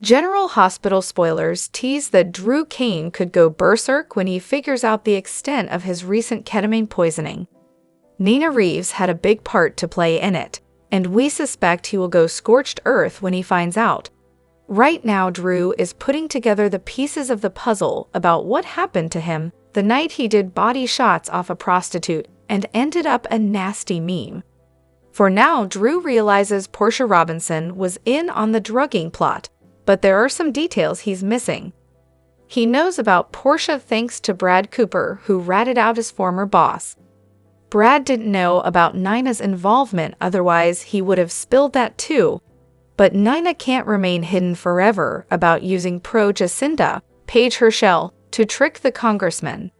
General Hospital spoilers tease that Drew Kane could go berserk when he figures out the extent of his recent ketamine poisoning. Nina Reeves had a big part to play in it, and we suspect he will go scorched earth when he finds out. Right now, Drew is putting together the pieces of the puzzle about what happened to him the night he did body shots off a prostitute and ended up a nasty meme. For now, Drew realizes Portia Robinson was in on the drugging plot, but there are some details he's missing. He knows about Portia thanks to Brad Cooper, who ratted out his former boss. Brad didn't know about Nina's involvement, otherwise he would have spilled that too. But Nina can't remain hidden forever about using pro-Jacinda, Paige Herschel, to trick the congressman.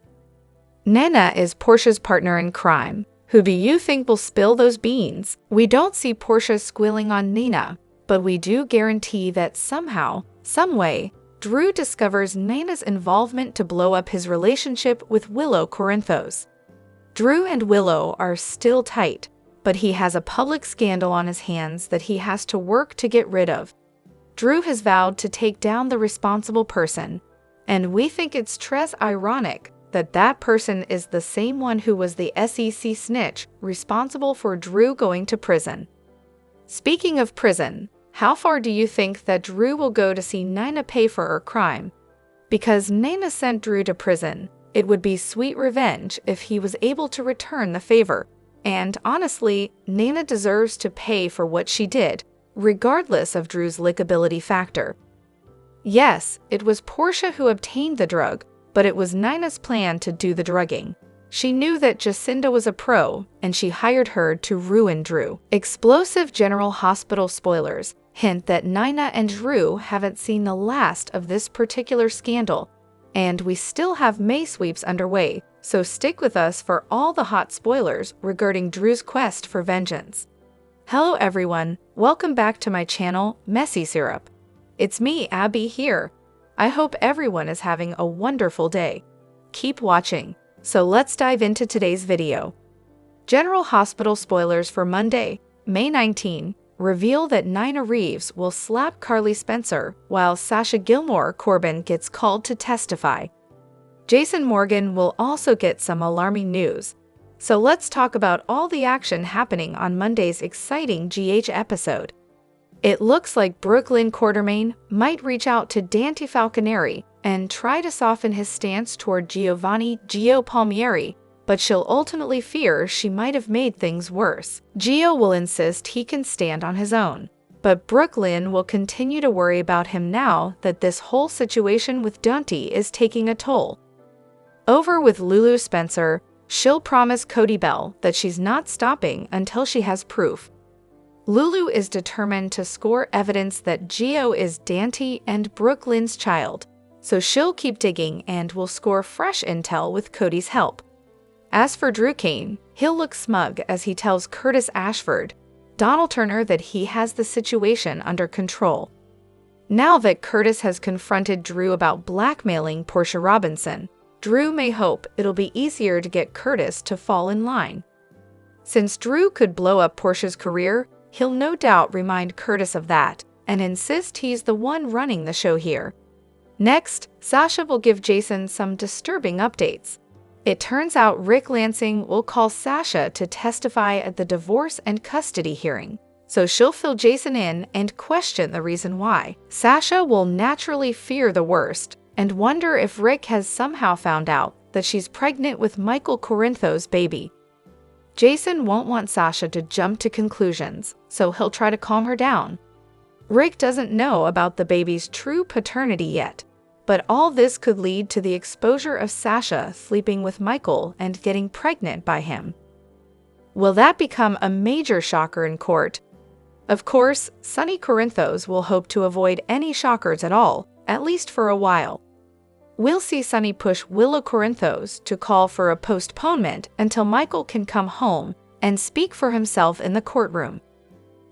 Nina is Portia's partner in crime. Who do you think will spill those beans? We don't see Portia squealing on Nina, but we do guarantee that somehow, someway, Drew discovers Nina's involvement to blow up his relationship with Willow Corinthos. Drew and Willow are still tight, but he has a public scandal on his hands that he has to work to get rid of. Drew has vowed to take down the responsible person, and we think it's tres ironic that that person is the same one who was the SEC snitch responsible for Drew going to prison. Speaking of prison, how far do you think that Drew will go to see Nina pay for her crime? Because Nina sent Drew to prison, it would be sweet revenge if he was able to return the favor. And honestly, Nina deserves to pay for what she did, regardless of Drew's lickability factor. Yes, it was Portia who obtained the drug, but it was Nina's plan to do the drugging. She knew that Jacinda was a pro, and she hired her to ruin Drew. Explosive General Hospital spoilers hint that Nina and Drew haven't seen the last of this particular scandal, and we still have May sweeps underway, so stick with us for all the hot spoilers regarding Drew's quest for vengeance. Hello everyone, welcome back to my channel, Messy Syrup. It's me, Abby, here. I hope everyone is having a wonderful day. Keep watching. So let's dive into today's video. General Hospital spoilers for Monday, May 19, reveal that Nina Reeves will slap Carly Spencer while Sasha Gilmore Corbin gets called to testify. Jason Morgan will also get some alarming news. So let's talk about all the action happening on Monday's exciting GH episode. It looks like Brooklyn Quartermain might reach out to Dante Falconeri and try to soften his stance toward Giovanni Gio Palmieri, but she'll ultimately fear she might have made things worse. Gio will insist he can stand on his own, but Brooklyn will continue to worry about him now that this whole situation with Dante is taking a toll. Over with Lulu Spencer, she'll promise Cody Bell that she's not stopping until she has proof. Lulu is determined to score evidence that Gio is Dante and Brooklyn's child, so she'll keep digging and will score fresh intel with Cody's help. As for Drew Kane, he'll look smug as he tells Curtis Ashford, Donald Turner, that he has the situation under control. Now that Curtis has confronted Drew about blackmailing Portia Robinson, Drew may hope it'll be easier to get Curtis to fall in line. Since Drew could blow up Portia's career, he'll no doubt remind Curtis of that and insist he's the one running the show here. Next, Sasha will give Jason some disturbing updates. It turns out Rick Lansing will call Sasha to testify at the divorce and custody hearing, so she'll fill Jason in and question the reason why. Sasha will naturally fear the worst and wonder if Rick has somehow found out that she's pregnant with Michael Corinthos' baby. Jason won't want Sasha to jump to conclusions, so he'll try to calm her down. Rick doesn't know about the baby's true paternity yet, but all this could lead to the exposure of Sasha sleeping with Michael and getting pregnant by him. Will that become a major shocker in court? Of course, Sonny Corinthos will hope to avoid any shockers at all, at least for a while. We'll see Sonny push Willow Corinthos to call for a postponement until Michael can come home and speak for himself in the courtroom.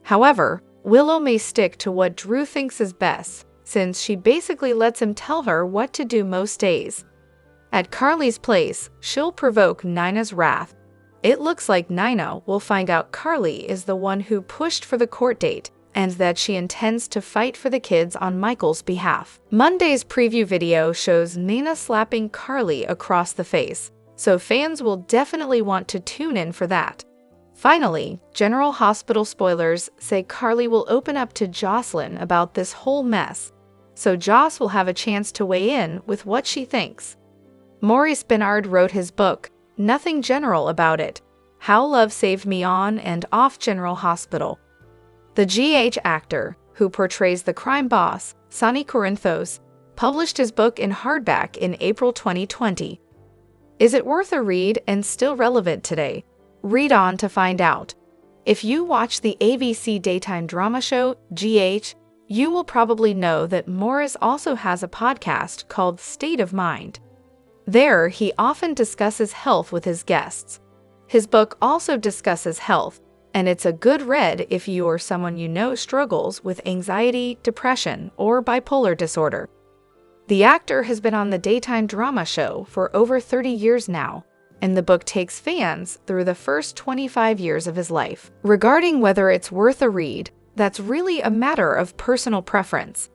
However, Willow may stick to what Drew thinks is best, since she basically lets him tell her what to do most days. At Carly's place, she'll provoke Nina's wrath. It looks like Nina will find out Carly is the one who pushed for the court date, and that she intends to fight for the kids on Michael's behalf. Monday's preview video shows Nina slapping Carly across the face, so fans will definitely want to tune in for that. Finally, General Hospital spoilers say Carly will open up to Jocelyn about this whole mess, so Joss will have a chance to weigh in with what she thinks. Maurice Benard wrote his book, Nothing General About It, How Love Saved Me on and Off General Hospital. The GH actor, who portrays the crime boss, Sonny Corinthos, published his book in hardback in April 2020. Is it worth a read and still relevant today? Read on to find out. If you watch the ABC daytime drama show, GH, you will probably know that Morris also has a podcast called State of Mind. There, he often discusses health with his guests. His book also discusses health, and it's a good read if you or someone you know struggles with anxiety, depression, or bipolar disorder. The actor has been on the daytime drama show for over 30 years now, and the book takes fans through the first 25 years of his life. Regarding whether it's worth a read, that's really a matter of personal preference.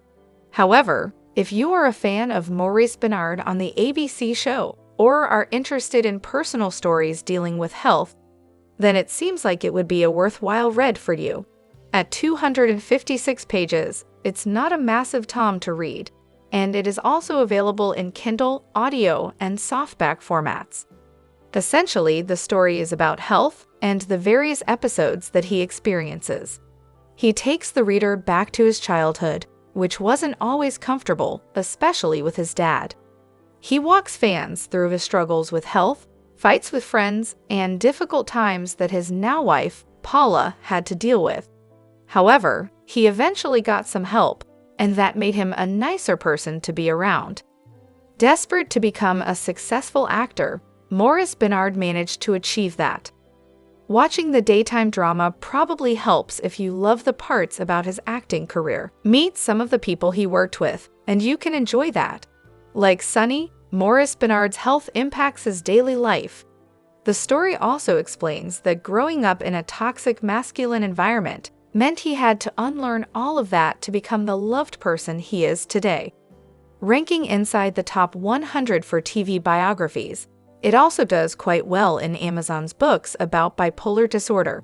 However, if you are a fan of Maurice Benard on the ABC show, or are interested in personal stories dealing with health, then it seems like it would be a worthwhile read for you. At 256 pages, it's not a massive tome to read, and it is also available in Kindle, audio, and softback formats. Essentially, the story is about health and the various episodes that he experiences. He takes the reader back to his childhood, which wasn't always comfortable, especially with his dad. He walks fans through his struggles with health, fights with friends, and difficult times that his now-wife, Paula, had to deal with. However, he eventually got some help, and that made him a nicer person to be around. Desperate to become a successful actor, Maurice Benard managed to achieve that. Watching the daytime drama probably helps if you love the parts about his acting career. Meet some of the people he worked with, and you can enjoy that. Like Sonny, Maurice Benard's health impacts his daily life. The story also explains that growing up in a toxic masculine environment meant he had to unlearn all of that to become the loved person he is today. Ranking inside the top 100 for TV biographies, it also does quite well in Amazon's books about bipolar disorder.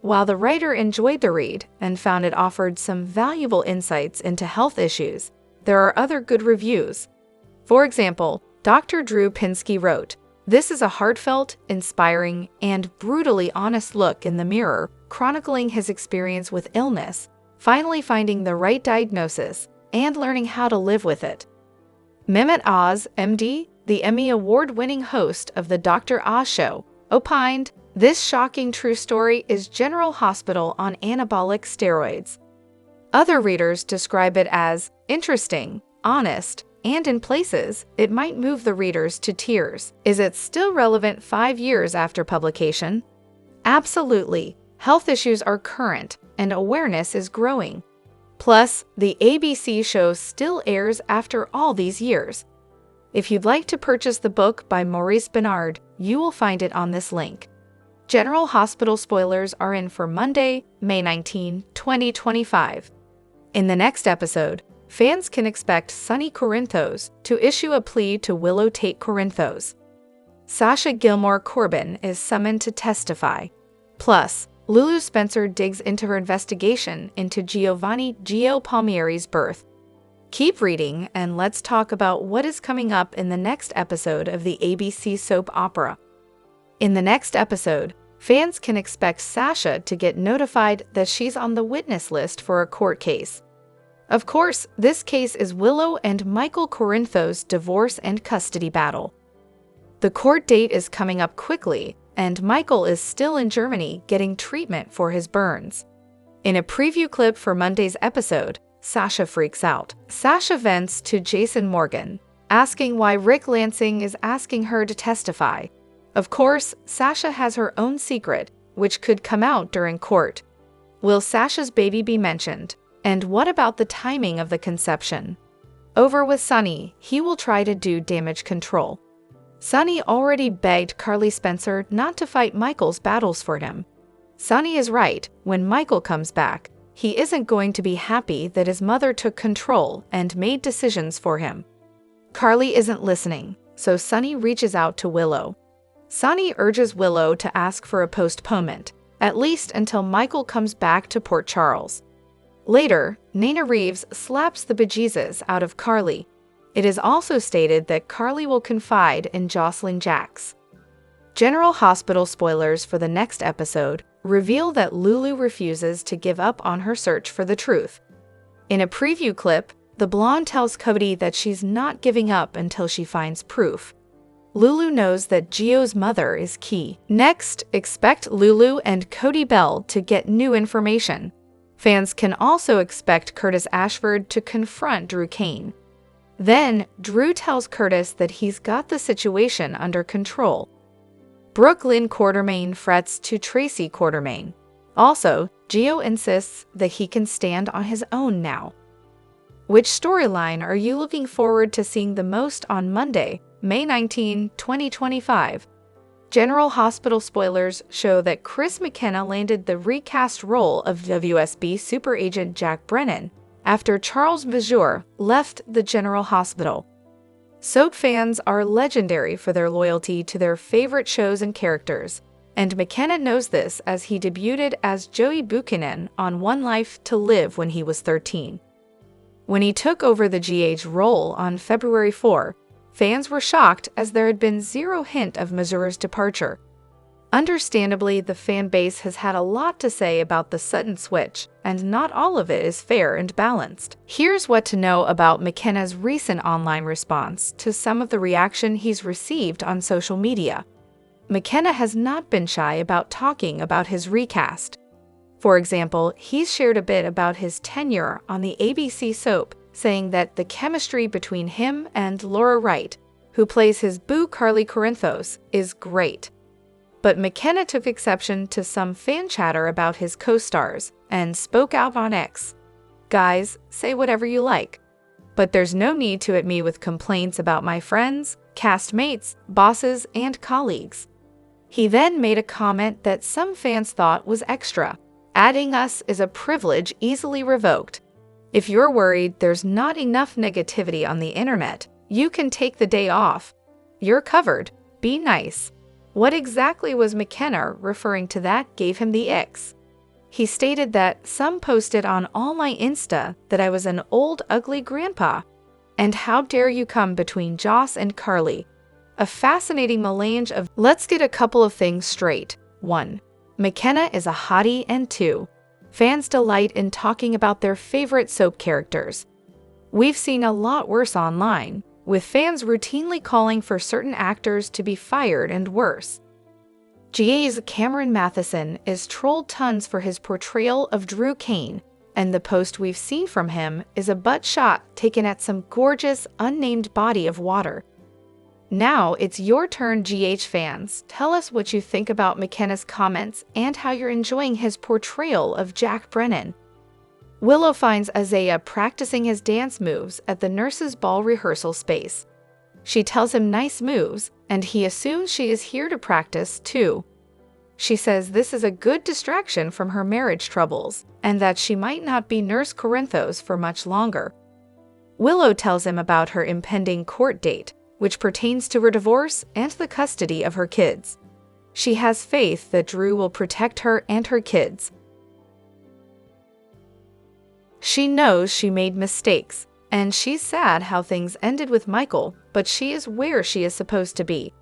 While the writer enjoyed the read and found it offered some valuable insights into health issues, there are other good reviews. For example, Dr. Drew Pinsky wrote, "This is a heartfelt, inspiring, and brutally honest look in the mirror, chronicling his experience with illness, finally finding the right diagnosis, and learning how to live with it." Mehmet Oz, MD, the Emmy Award-winning host of the Dr. Oz Show, opined, "This shocking true story is General Hospital on anabolic steroids." Other readers describe it as interesting, honest, and in places, it might move the readers to tears. Is it still relevant 5 years after publication? Absolutely. Health issues are current, and awareness is growing. Plus, the ABC show still airs after all these years. If you'd like to purchase the book by Maurice Benard, you will find it on this link. General Hospital spoilers are in for Monday, May 19, 2025. In the next episode, fans can expect Sonny Corinthos to issue a plea to Willow Tate Corinthos. Sasha Gilmore Corbin is summoned to testify. Plus, Lulu Spencer digs into her investigation into Giovanni Gio Palmieri's birth. Keep reading, and let's talk about what is coming up in the next episode of the ABC soap opera. In the next episode, fans can expect Sasha to get notified that she's on the witness list for a court case. Of course, this case is Willow and Michael Corinthos' divorce and custody battle. The court date is coming up quickly, and Michael is still in Germany getting treatment for his burns. In a preview clip for Monday's episode, Sasha freaks out. Sasha vents to Jason Morgan, asking why Rick Lansing is asking her to testify. Of course, Sasha has her own secret, which could come out during court. Will Sasha's baby be mentioned? And what about the timing of the conception? Over with Sonny, he will try to do damage control. Sonny already begged Carly Spencer not to fight Michael's battles for him. Sonny is right. When Michael comes back, He isn't going to be happy that his mother took control and made decisions for him. Carly isn't listening, so Sonny reaches out to Willow. Sonny urges Willow to ask for a postponement, at least until Michael comes back to Port Charles. Later, Nina Reeves slaps the bejesus out of Carly. It is also stated that Carly will confide in Jocelyn Jacks. General Hospital spoilers for the next episode reveal that Lulu refuses to give up on her search for the truth. In a preview clip, the blonde tells Cody that she's not giving up until she finds proof. Lulu knows that Gio's mother is key. Next, expect Lulu and Cody Bell to get new information. Fans can also expect Curtis Ashford to confront Drew Kane. Then, Drew tells Curtis that he's got the situation under control. Brooklyn Quartermaine frets to Tracy Quartermaine. Also, Gio insists that he can stand on his own now. Which storyline are you looking forward to seeing the most on Monday, May 19, 2025? General Hospital spoilers show that Chris McKenna landed the recast role of WSB super agent Jack Brennan after Charles Vizur left the General Hospital. Soap fans are legendary for their loyalty to their favorite shows and characters, and McKenna knows this as he debuted as Joey Buchanan on One Life to Live when he was 13. When he took over the GH role on February 4, fans were shocked as there had been zero hint of Mazur's departure. Understandably, the fan base has had a lot to say about the sudden switch, and not all of it is fair and balanced. Here's what to know about McKenna's recent online response to some of the reaction he's received on social media. McKenna has not been shy about talking about his recast. For example, he's shared a bit about his tenure on the ABC soap, saying that the chemistry between him and Laura Wright, who plays his boo Carly Corinthos, is great. But McKenna took exception to some fan chatter about his co-stars and spoke out on X. Guys, say whatever you like. But there's no need to hit me with complaints about my friends, castmates, bosses, and colleagues. He then made a comment that some fans thought was extra, adding us is a privilege easily revoked. If you're worried there's not enough negativity on the internet, you can take the day off. You're covered. Be nice. What exactly was McKenna referring to that gave him the icks? He stated that some posted on all my Insta that I was an old ugly grandpa. And how dare you come between Joss and Carly? A fascinating melange of let's get a couple of things straight. 1. McKenna is a hottie, and 2. Fans delight in talking about their favorite soap characters. We've seen a lot worse online, with fans routinely calling for certain actors to be fired and worse. GA's Cameron Matheson is trolled tons for his portrayal of Drew Kane, and the post we've seen from him is a butt shot taken at some gorgeous, unnamed body of water. Now it's your turn, GH fans. Tell us what you think about McKenna's comments and how you're enjoying his portrayal of Jack Brennan. Willow finds Isaiah practicing his dance moves at the nurse's ball rehearsal space. She tells him nice moves, and he assumes she is here to practice too. She says this is a good distraction from her marriage troubles, and that she might not be Nurse Corinthos for much longer. Willow tells him about her impending court date, which pertains to her divorce and the custody of her kids. She has faith that Drew will protect her and her kids. She knows she made mistakes, and she's sad how things ended with Michael, but she is where she is supposed to be.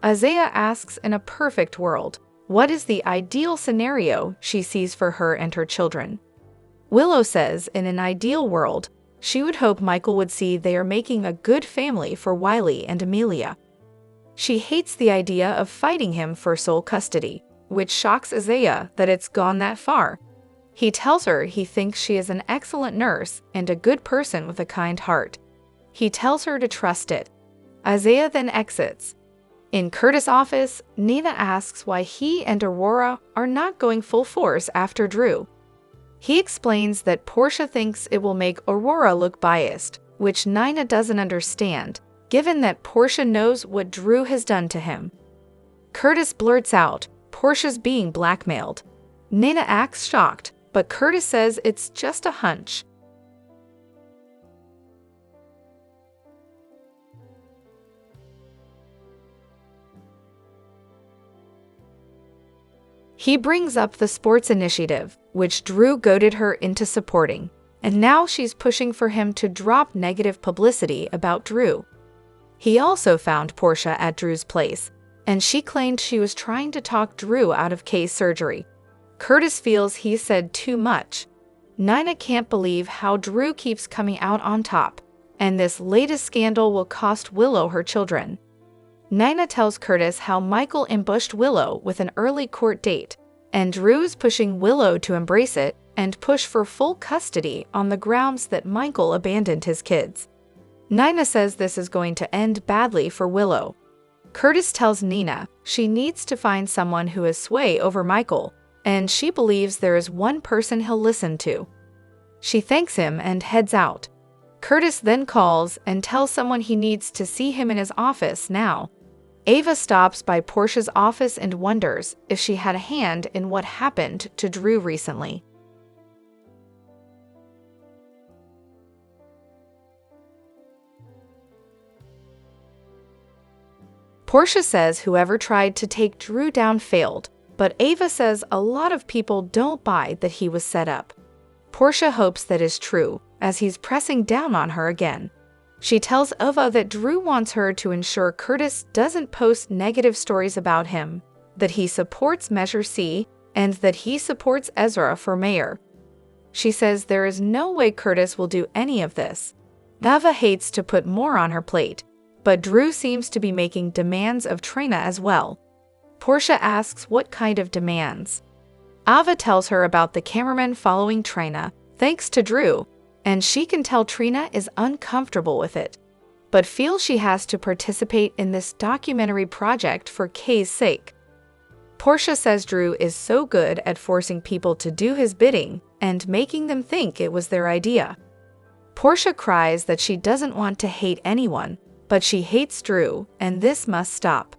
Isaiah asks, in a perfect world, what is the ideal scenario she sees for her and her children? Willow says, in an ideal world, she would hope Michael would see they are making a good family for Wiley and Amelia. She hates the idea of fighting him for sole custody, which shocks Isaiah that it's gone that far. He tells her he thinks she is an excellent nurse and a good person with a kind heart. He tells her to trust it. Isaiah then exits. In Curtis' office, Nina asks why he and Aurora are not going full force after Drew. He explains that Portia thinks it will make Aurora look biased, which Nina doesn't understand, given that Portia knows what Drew has done to him. Curtis blurts out, Portia's being blackmailed. Nina acts shocked, but Curtis says it's just a hunch. He brings up the sports initiative, which Drew goaded her into supporting, and now she's pushing for him to drop negative publicity about Drew. He also found Portia at Drew's place, and she claimed she was trying to talk Drew out of Kay's surgery. Curtis feels he said too much. Nina can't believe how Drew keeps coming out on top, and this latest scandal will cost Willow her children. Nina tells Curtis how Michael ambushed Willow with an early court date, and Drew is pushing Willow to embrace it and push for full custody on the grounds that Michael abandoned his kids. Nina says this is going to end badly for Willow. Curtis tells Nina she needs to find someone who has sway over Michael, and she believes there is one person he'll listen to. She thanks him and heads out. Curtis then calls and tells someone he needs to see him in his office now. Ava stops by Portia's office and wonders if she had a hand in what happened to Drew recently. Portia says whoever tried to take Drew down failed, but Ava says a lot of people don't buy that he was set up. Portia hopes that is true, as he's pressing down on her again. She tells Ava that Drew wants her to ensure Curtis doesn't post negative stories about him, that he supports Measure C, and that he supports Ezra for mayor. She says there is no way Curtis will do any of this. Ava hates to put more on her plate, but Drew seems to be making demands of Trina as well. Portia asks what kind of demands. Ava tells her about the cameraman following Trina, thanks to Drew, and she can tell Trina is uncomfortable with it, but feels she has to participate in this documentary project for Kay's sake. Portia says Drew is so good at forcing people to do his bidding and making them think it was their idea. Portia cries that she doesn't want to hate anyone, but she hates Drew, and this must stop.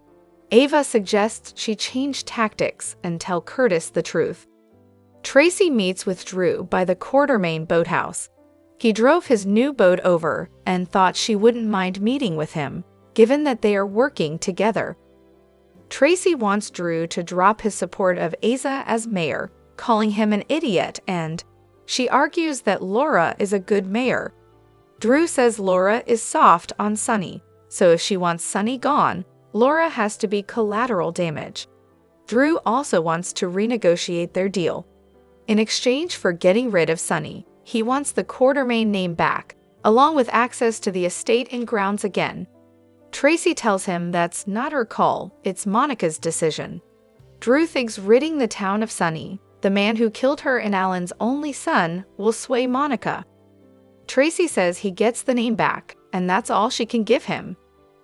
Ava suggests she change tactics and tell Curtis the truth. Tracy meets with Drew by the Quartermain boathouse. He drove his new boat over and thought she wouldn't mind meeting with him, given that they are working together. Tracy wants Drew to drop his support of Asa as mayor, calling him an idiot, and she argues that Laura is a good mayor. Drew says Laura is soft on Sonny, so if she wants Sonny gone, Laura has to be collateral damage. Drew also wants to renegotiate their deal. In exchange for getting rid of Sonny, he wants the Quartermain name back, along with access to the estate and grounds again. Tracy tells him that's not her call, it's Monica's decision. Drew thinks ridding the town of Sonny, the man who killed her and Alan's only son, will sway Monica. Tracy says he gets the name back, and that's all she can give him.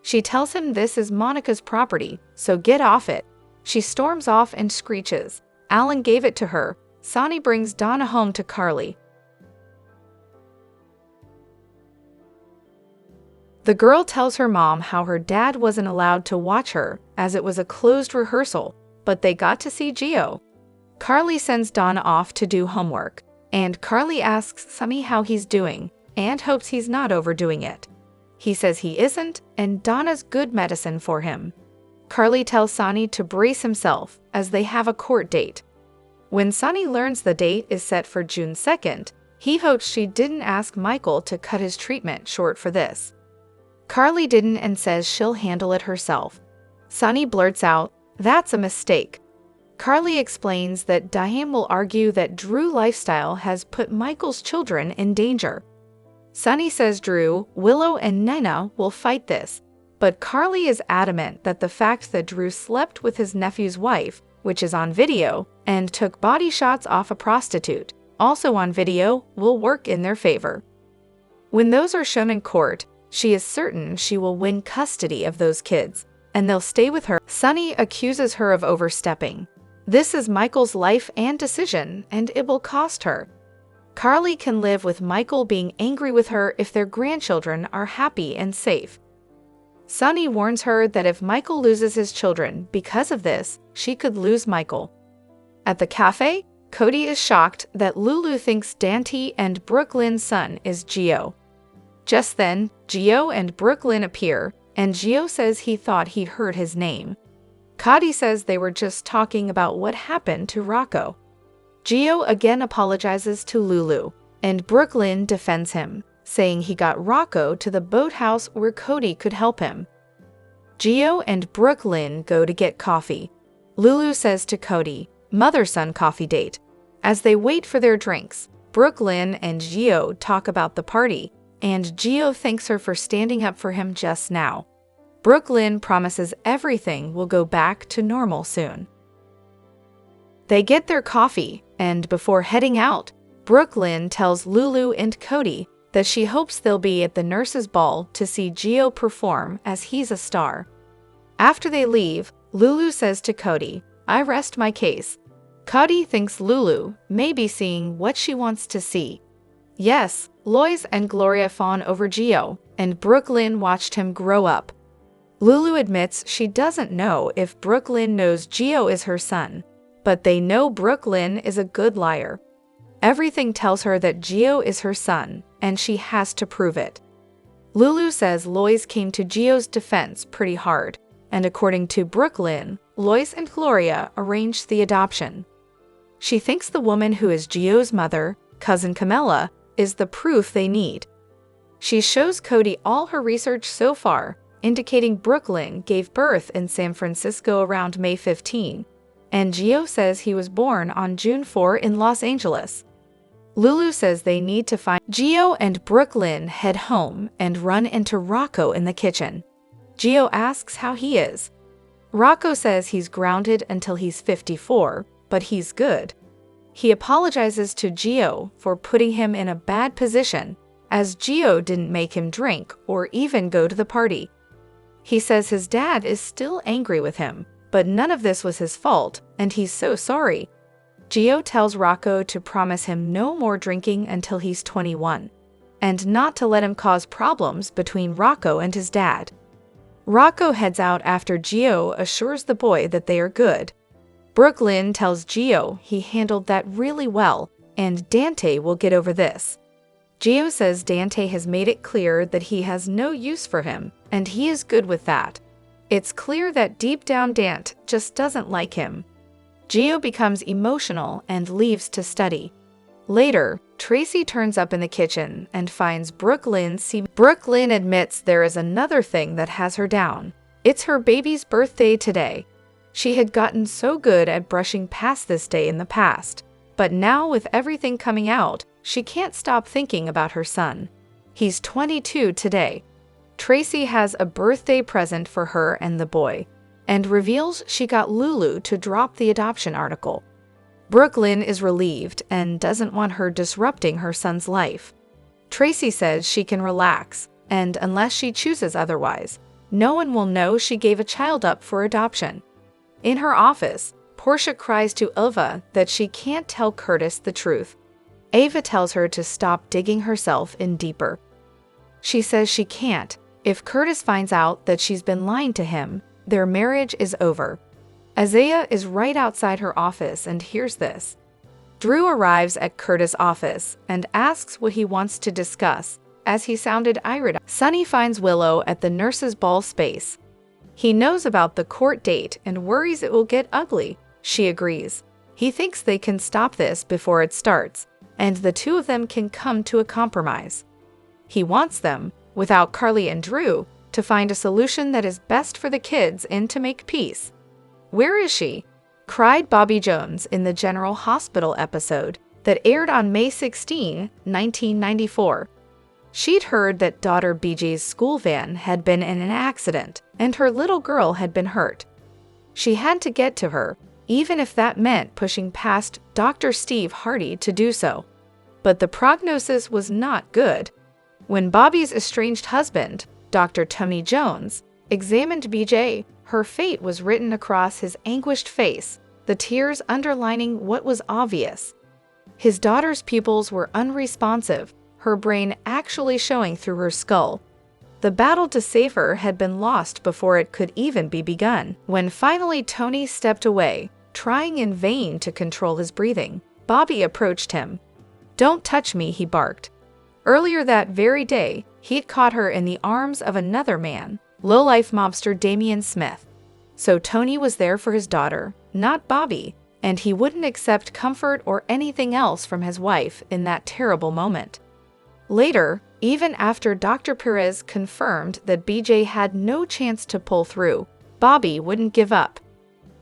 She tells him this is Monica's property, so get off it. She storms off and screeches. Alan gave it to her. Sonny brings Donna home to Carly. The girl tells her mom how her dad wasn't allowed to watch her, as it was a closed rehearsal, but they got to see Gio. Carly sends Donna off to do homework, and Carly asks Sonny how he's doing, and hopes he's not overdoing it. He says he isn't, and Donna's good medicine for him. Carly tells Sonny to brace himself, as they have a court date. When Sonny learns the date is set for June 2nd, he hopes she didn't ask Michael to cut his treatment short for this. Carly didn't and says she'll handle it herself. Sonny blurts out, "That's a mistake." Carly explains that Diane will argue that Drew lifestyle has put Michael's children in danger. Sonny says Drew, Willow, and Nina will fight this, but Carly is adamant that the fact that Drew slept with his nephew's wife, which is on video, and took body shots off a prostitute, also on video, will work in their favor. When those are shown in court, she is certain she will win custody of those kids, and they'll stay with her. Sonny accuses her of overstepping. This is Michael's life and decision, and it will cost her. Carly can live with Michael being angry with her if their grandchildren are happy and safe. Sonny warns her that if Michael loses his children because of this, she could lose Michael. At the cafe, Cody is shocked that Lulu thinks Dante and Brooklyn's son is Gio. Just then, Gio and Brooklyn appear, and Gio says he thought he'd heard his name. Cody says they were just talking about what happened to Rocco. Gio again apologizes to Lulu, and Brooklyn defends him, saying he got Rocco to the boathouse where Cody could help him. Gio and Brooklyn go to get coffee. Lulu says to Cody, "Mother-son coffee date." As they wait for their drinks, Brooklyn and Gio talk about the party, and Gio thanks her for standing up for him just now. Brooklyn promises everything will go back to normal soon. They get their coffee, and before heading out, Brooklyn tells Lulu and Cody that she hopes they'll be at the nurses' ball to see Gio perform as he's a star. After they leave, Lulu says to Cody, "I rest my case." Cody thinks Lulu may be seeing what she wants to see. Yes, Lois and Gloria fawn over Gio, and Brooklyn watched him grow up. Lulu admits she doesn't know if Brooklyn knows Gio is her son, but they know Brooklyn is a good liar. Everything tells her that Gio is her son, and she has to prove it. Lulu says Lois came to Gio's defense pretty hard, and according to Brooklyn, Lois and Gloria arranged the adoption. She thinks the woman who is Gio's mother, cousin Camilla, is the proof they need. She shows Cody all her research so far, indicating Brooklyn gave birth in San Francisco around May 15, and Gio says he was born on June 4 in Los Angeles. Lulu says they need to find Gio, and Brooklyn head home and run into Rocco in the kitchen. Gio asks how he is. Rocco says he's grounded until he's 54, but he's good. He apologizes to Gio for putting him in a bad position, as Gio didn't make him drink or even go to the party. He says his dad is still angry with him, but none of this was his fault, and he's so sorry. Gio tells Rocco to promise him no more drinking until he's 21, and not to let him cause problems between Rocco and his dad. Rocco heads out after Gio assures the boy that they are good. Brooklyn tells Gio he handled that really well, and Dante will get over this. Gio says Dante has made it clear that he has no use for him, and he is good with that. It's clear that deep down Dante just doesn't like him. Gio becomes emotional and leaves to study. Later, Tracy turns up in the kitchen and finds Brooklyn. Brooklyn admits there is another thing that has her down. It's her baby's birthday today. She had gotten so good at brushing past this day in the past, but now with everything coming out, she can't stop thinking about her son. He's 22 today. Tracy has a birthday present for her and the boy, and reveals she got Lulu to drop the adoption article. Brooklyn is relieved and doesn't want her disrupting her son's life. Tracy says she can relax, and unless she chooses otherwise, no one will know she gave a child up for adoption. In her office, Portia cries to Ava that she can't tell Curtis the truth. Ava tells her to stop digging herself in deeper. She says she can't. If Curtis finds out that she's been lying to him, their marriage is over. Isaiah is right outside her office and hears this. Drew arrives at Curtis' office and asks what he wants to discuss, as he sounded irate. Sonny finds Willow at the nurses' ball space. He knows about the court date and worries it will get ugly. She agrees. He thinks they can stop this before it starts, and the two of them can come to a compromise. He wants them, without Carly and Drew, to find a solution that is best for the kids and to make peace. "Where is she?" cried Bobby Jones in the General Hospital episode that aired on May 16, 1994. She'd heard that daughter BJ's school van had been in an accident, and her little girl had been hurt. She had to get to her, even if that meant pushing past Dr. Steve Hardy to do so. But the prognosis was not good. When Bobby's estranged husband, Dr. Tony Jones, examined BJ, her fate was written across his anguished face, the tears underlining what was obvious. His daughter's pupils were unresponsive, her brain actually showing through her skull. The battle to save her had been lost before it could even be begun. When finally Tony stepped away, trying in vain to control his breathing, Bobby approached him. "Don't touch me," he barked. Earlier that very day, he'd caught her in the arms of another man, low-life mobster Damian Smith. So Tony was there for his daughter, not Bobby, and he wouldn't accept comfort or anything else from his wife in that terrible moment. Later, even after Dr. Perez confirmed that BJ had no chance to pull through, Bobby wouldn't give up.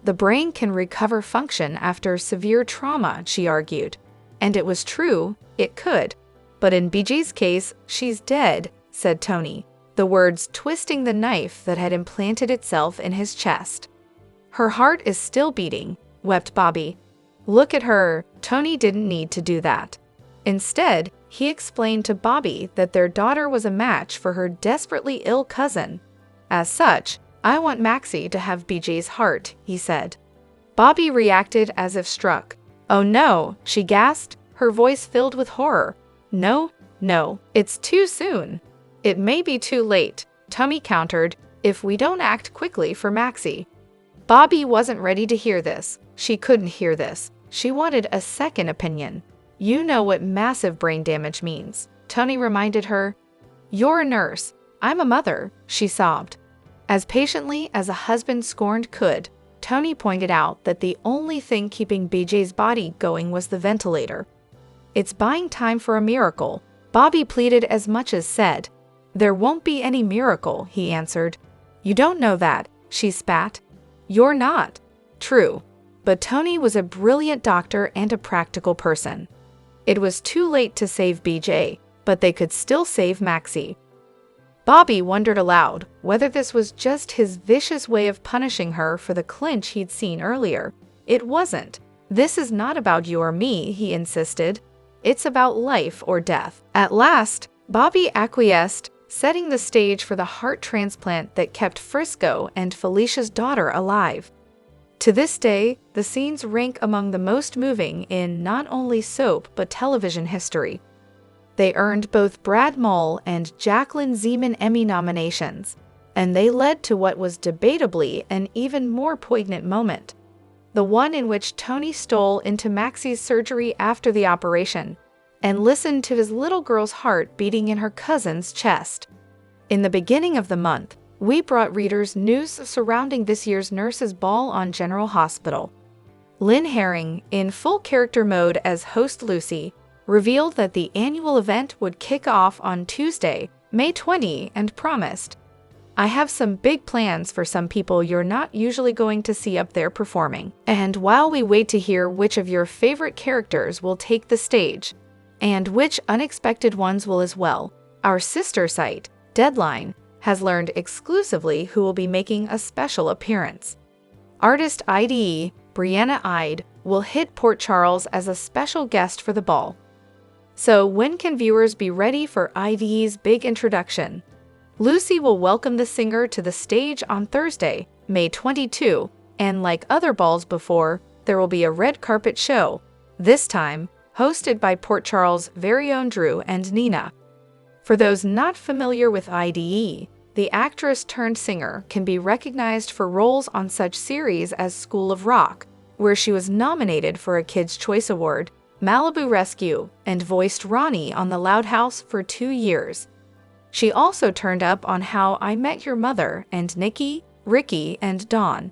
The brain can recover function after severe trauma, she argued. And it was true, it could. But in BJ's case, she's dead, said Tony, the words twisting the knife that had implanted itself in his chest. Her heart is still beating, wept Bobby. Look at her. Tony didn't need to do that. Instead, he explained to Bobby that their daughter was a match for her desperately ill cousin. As such, I want Maxie to have BJ's heart, he said. Bobby reacted as if struck. Oh no, she gasped, her voice filled with horror. No, it's too soon. It may be too late, Tony countered, if we don't act quickly for Maxie. Bobby wasn't ready to hear this. She couldn't hear this. She wanted a second opinion. You know what massive brain damage means, Tony reminded her. You're a nurse. I'm a mother, she sobbed. As patiently as a husband scorned could, Tony pointed out that the only thing keeping BJ's body going was the ventilator. It's buying time for a miracle, Bobby pleaded as much as said. There won't be any miracle, he answered. You don't know that, she spat. You're not. True. But Tony was a brilliant doctor and a practical person. It was too late to save BJ, but they could still save Maxie. Bobby wondered aloud whether this was just his vicious way of punishing her for the clinch he'd seen earlier. It wasn't. This is not about you or me, he insisted. It's about life or death. At last, Bobby acquiesced, setting the stage for the heart transplant that kept Frisco and Felicia's daughter alive. To this day, the scenes rank among the most moving in not only soap but television history. They earned both Brad Mull and Jacqueline Zeman Emmy nominations, and they led to what was debatably an even more poignant moment. The one in which Tony stole into Maxie's surgery after the operation and listened to his little girl's heart beating in her cousin's chest. In the beginning of the month, we brought readers news surrounding this year's Nurses' Ball on General Hospital. Lynn Herring, in full character mode as host Lucy, revealed that the annual event would kick off on Tuesday, May 20, and promised, I have some big plans for some people you're not usually going to see up there performing. And while we wait to hear which of your favorite characters will take the stage, and which unexpected ones will as well, our sister site, Deadline, has learned exclusively who will be making a special appearance. Artist IDE, Brianna Ide, will hit Port Charles as a special guest for the ball. So when can viewers be ready for IDE's big introduction? Lucy will welcome the singer to the stage on Thursday, May 22, and like other balls before, there will be a red carpet show, this time hosted by Port Charles' very own Drew and Nina. For those not familiar with IDE, the actress turned singer can be recognized for roles on such series as School of Rock, where she was nominated for a Kids' Choice Award, Malibu Rescue, and voiced Ronnie on The Loud House for 2 years. She also turned up on How I Met Your Mother and Nikki, Ricky, and Dawn,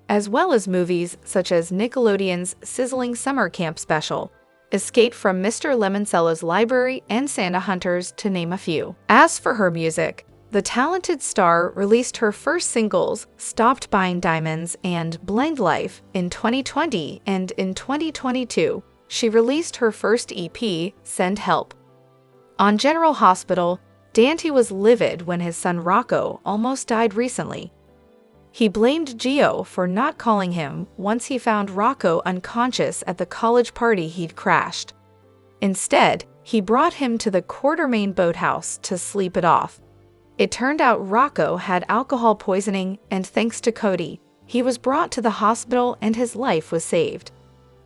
as well as movies such as Nickelodeon's sizzling summer camp special, Escape from Mr. Lemoncella's Library, and Santa Hunters, to name a few. As for her music, the talented star released her first singles, Stopped Buying Diamonds and Blind Life, in 2020, and in 2022, she released her first EP, Send Help. On General Hospital, Dante was livid when his son Rocco almost died recently. He blamed Gio for not calling him once he found Rocco unconscious at the college party he'd crashed. Instead, he brought him to the Quartermain boathouse to sleep it off. It turned out Rocco had alcohol poisoning, and thanks to Cody, he was brought to the hospital and his life was saved.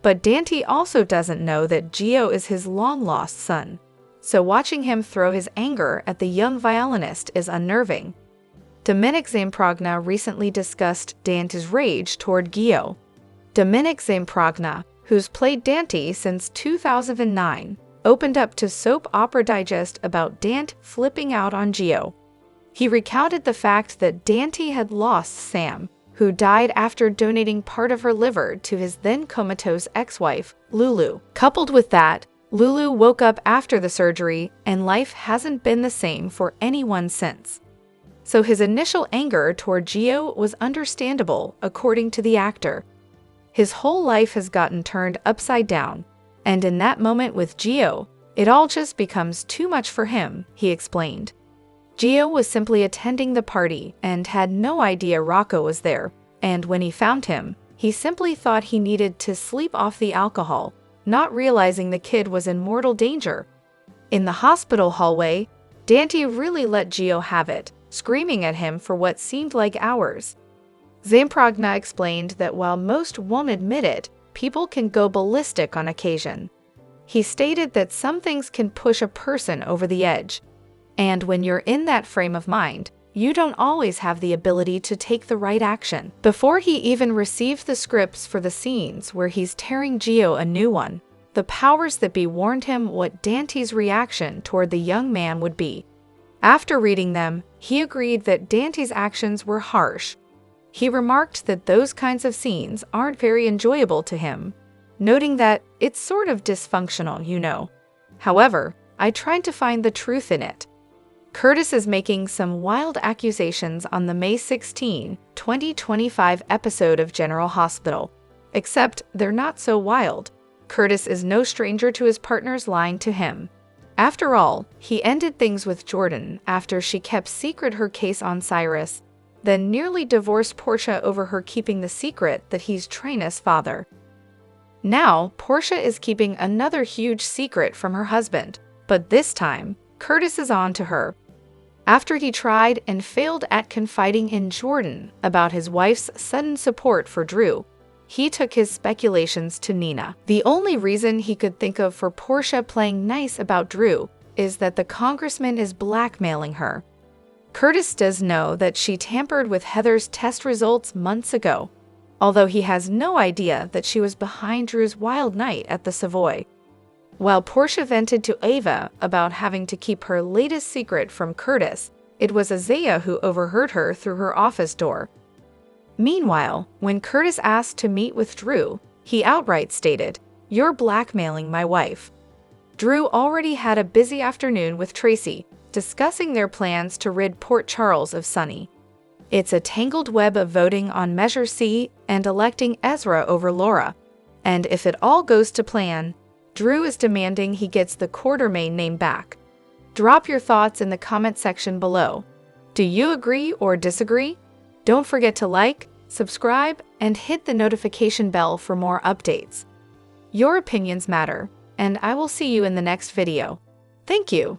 But Dante also doesn't know that Gio is his long-lost son, so watching him throw his anger at the young violinist is unnerving. Dominic Zamprogna recently discussed Dante's rage toward Gio. Dominic Zamprogna, who's played Dante since 2009, opened up to Soap Opera Digest about Dante flipping out on Gio. He recounted the fact that Dante had lost Sam, who died after donating part of her liver to his then comatose ex-wife, Lulu. Coupled with that, Lulu woke up after the surgery, and life hasn't been the same for anyone since. So his initial anger toward Gio was understandable, according to the actor. His whole life has gotten turned upside down, and in that moment with Gio, it all just becomes too much for him, he explained. Gio was simply attending the party and had no idea Rocco was there, and when he found him, he simply thought he needed to sleep off the alcohol, not realizing the kid was in mortal danger. In the hospital hallway, Dante really let Gio have it, screaming at him for what seemed like hours. Zamprogna explained that while most won't admit it, people can go ballistic on occasion. He stated that some things can push a person over the edge, and when you're in that frame of mind, you don't always have the ability to take the right action. Before he even received the scripts for the scenes where he's tearing Gio a new one, the powers that be warned him what Dante's reaction toward the young man would be. After reading them, he agreed that Dante's actions were harsh. He remarked that those kinds of scenes aren't very enjoyable to him, noting that it's sort of dysfunctional, you know. However, I tried to find the truth in it. Curtis is making some wild accusations on the May 16, 2025 episode of General Hospital. Except they're not so wild. Curtis is no stranger to his partners lying to him. After all, he ended things with Jordan after she kept secret her case on Cyrus, then nearly divorced Portia over her keeping the secret that he's Trina's father. Now, Portia is keeping another huge secret from her husband, but this time, Curtis is on to her. After he tried and failed at confiding in Jordan about his wife's sudden support for Drew, he took his speculations to Nina. The only reason he could think of for Portia playing nice about Drew is that the congressman is blackmailing her. Curtis does know that she tampered with Heather's test results months ago, although he has no idea that she was behind Drew's wild night at the Savoy. While Portia vented to Ava about having to keep her latest secret from Curtis, it was Isaiah who overheard her through her office door. Meanwhile, when Curtis asked to meet with Drew, he outright stated, "You're blackmailing my wife." Drew already had a busy afternoon with Tracy, discussing their plans to rid Port Charles of Sonny. It's a tangled web of voting on Measure C and electing Ezra over Laura. And if it all goes to plan, Drew is demanding he gets the Quartermain name back. Drop your thoughts in the comment section below. Do you agree or disagree? Don't forget to like, subscribe, and hit the notification bell for more updates. Your opinions matter, and I will see you in the next video. Thank you.